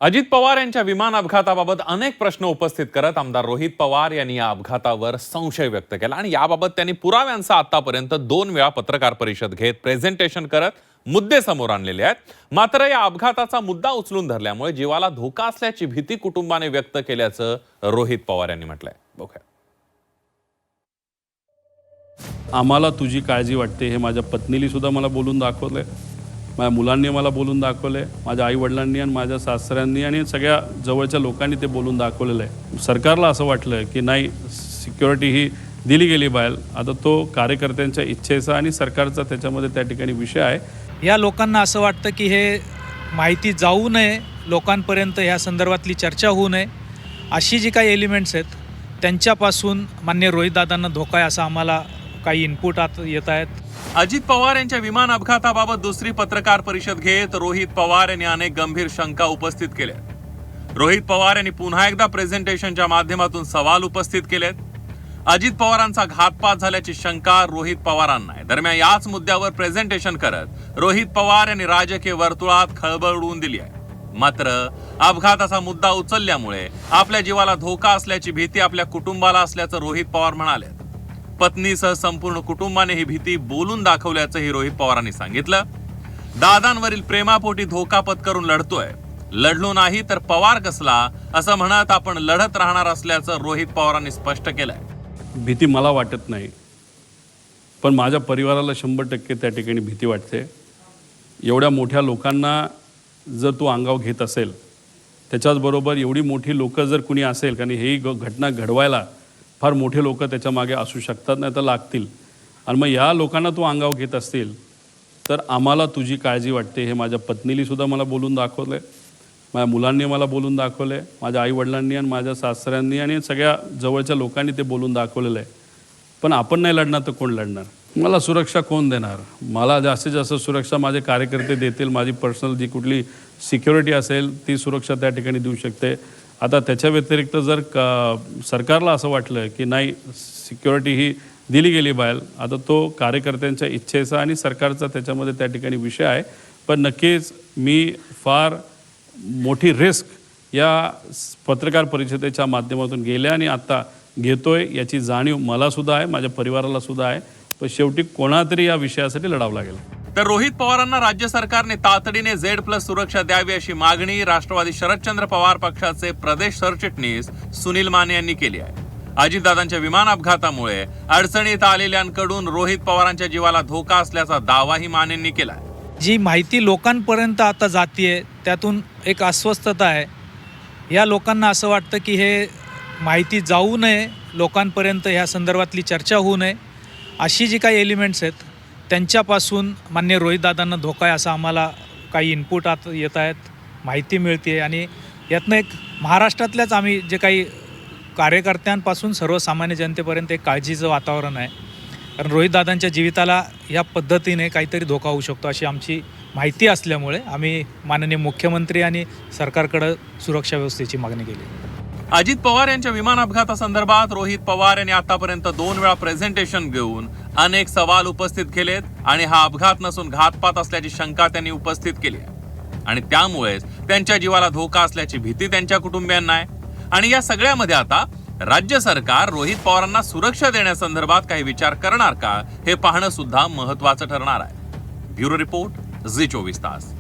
अजित पवार यांच्या विमान अपघाताबाबत अनेक प्रश्न उपस्थित करत आमदार रोहित पवार यांनी या अपघातावर संशय व्यक्त केला आणि याबाबत त्यांनी पुराव्यांचा आतापर्यंत 2 वेळा पत्रकार परिषद घेत प्रेझेंटेशन करत मुद्दे समोर आणलेले आहेत। मात्र या अपघाताचा मुद्दा उचलून धरल्यामुळे जीवाला धोका असल्याची भीती कुटुंबाने व्यक्त केल्याचं रोहित पवार यांनी म्हटलंय। बघूया। आम्हाला तुझी काळजी वाटते हे माझ्या पत्नीला सुद्धा मला बोलून दाखवलंय, माझ्या मुलांनी मला बोलून दाखवलंय, माझ्या आईवडिलांनी आणि माझ्या सासऱ्यांनी आणि सगळ्या जवळच्या लोकांनी ते बोलून दाखवलेलं आहे। सरकारला असं वाटलं की नाही, सिक्युरिटी ही दिली गेली बाहेर, आता तो कार्यकर्त्यांच्या इच्छेचा आणि सरकारचा त्याच्यामध्ये त्या ठिकाणी विषय आहे। या लोकांना असं वाटतं की हे माहिती जाऊ नये, लोकांपर्यंत ह्या संदर्भातली चर्चा होऊ नये, अशी जी काही एलिमेंट्स आहेत त्यांच्यापासून माननीय रोहितदादांना धोका आहे असं आम्हाला काही इनपुट येत आहेत। अजित पवार यांच्या विमान अपघाताबाबत दुसरी पत्रकार परिषद घेत रोहित पवार यांनी अनेक गंभीर शंका उपस्थित केल्या। रोहित पवार यांनी पुन्हा एकदा प्रेझेंटेशनच्या माध्यमातून सवाल उपस्थित केलेत। अजित पवारांचा घातपात झाल्याची शंका रोहित पवारांना आहे। दरम्यान याच मुद्द्यावर प्रेझेंटेशन करत रोहित पवार यांनी राजकीय वर्तुळात खळबळ उडवून दिली आहे। मात्र अपघाताचा मुद्दा उचलल्यामुळे आपल्या जीवाला धोका असल्याची भीती आपल्या कुटुंबाला असल्याचं रोहित पवार म्हणाले। पत्नीसह संपूर्ण कुटुंबाने ही भीती बोलून दाखवल्याचंही रोहित पवारांनी सांगितलं। दादांवरील प्रेमापोटी धोका पत्करून लढतोय, लढलो नाही तर पवार कसला असं म्हणत आपण लढत राहणार असल्याचं रोहित पवारांनी स्पष्ट केलंय। भीती मला वाटत नाही, पण माझ्या परिवाराला 100% त्या ठिकाणी भीती वाटते। एवढ्या मोठ्या लोकांना जर तू अंगावर घेत असेल, त्याच्याचबरोबर एवढी मोठी लोक जर कुणी असेल, कारण ही घटना घडवायला फार मोठे लोक त्याच्या मागे असू शकतात, नाही तर लागतील, आणि मग या लोकांना तू अंगावर घेत असतील तर आम्हाला तुझी काळजी वाटते हे माझ्या पत्नीला सुद्धा मला बोलून दाखवलंय, माझ्या मुलांनी मला बोलून दाखवलंय, माझ्या आईवडिलांनी आणि माझ्या सासऱ्यांनी आणि सगळ्या जवळच्या लोकांनी ते बोलून दाखवलेलं आहे। पण आपण नाही लढणार तर कोण लढणार? मला सुरक्षा कोण देणार? मला जास्तीत जास्त सुरक्षा माझे कार्यकर्ते देतील। माझी पर्सनल जी कुठली सिक्युरिटी असेल ती सुरक्षा त्या ठिकाणी देऊ शकते। आता त्याच्या व्यतिरिक्त जर सरकारला असं वाटलं की नाही, सिक्युरिटी ही दिली गेली बाहेर, आता तो कार्यकर्त्यांच्या इच्छेचा आणि सरकारचा त्याच्यामध्ये त्या ठिकाणी विषय आहे। पण नक्कीच मी फार मोठी रिस्क या पत्रकार परिषदेच्या माध्यमातून गेल्या आणि आता घेतोय याची जाणीव मला सुद्धा आहे, माझ्या परिवाराला सुद्धा आहे। पण शेवटी कोणातरी या विषयासाठी लढावं लागेल। तर रोहित पवारांना राज्य सरकारने तातडीने Z+ सुरक्षा द्यावी अशी मागणी राष्ट्रवादी शरदचंद्र पवार पक्षाचे प्रदेश सरचिटणीस सुनील माने यांनी केली आहे। अजितदादांच्या विमान अपघातामुळे अडचणीत आलेल्यांकडून रोहित पवारांच्या जीवाला धोका असल्याचा दावाही मानेंनी केला। जी माहिती लोकांपर्यंत आता जातीये त्यातून एक अस्वस्थता आहे। या लोकांना असं वाटतं की हे माहिती जाऊ नये, लोकांपर्यंत ह्या संदर्भातली चर्चा होऊ नये, अशी जी काही एलिमेंट्स आहेत त्यांच्यापासून माननीय रोहितदादांना धोका आहे असं आम्हाला काही इनपुट येत आहेत, माहिती मिळते। आणि यातनं एक महाराष्ट्रातल्याच आम्ही जे काही कार्यकर्त्यांपासून सर्वसामान्य जनतेपर्यंत एक काळजीचं वातावरण आहे, कारण रोहितदादांच्या जीविताला ह्या पद्धतीने काहीतरी धोका होऊ शकतो अशी आमची माहिती असल्यामुळे आम्ही माननीय मुख्यमंत्री आणि सरकारकडे सुरक्षा व्यवस्थेची मागणी केली। अजित पवार यांच्या विमान अपघातासंदर्भात रोहित पवार यांनी आतापर्यंत 2 वेळा प्रेझेंटेशन घेऊन अनेक सवाल उपस्थित केलेत आणि हा अपघात नसून घातपात असल्याची शंका त्यांनी उपस्थित केली आहे आणि त्यामुळेच त्यांच्या जीवाला धोका असल्याची भीती त्यांच्या कुटुंबियांना आहे। आणि या सगळ्यामध्ये आता राज्य सरकार रोहित पवारांना सुरक्षा देण्यासंदर्भात काही विचार करणार का हे पाहणं सुद्धा महत्त्वाचं ठरणार आहे। ब्युरो रिपोर्ट, झी 24 तास।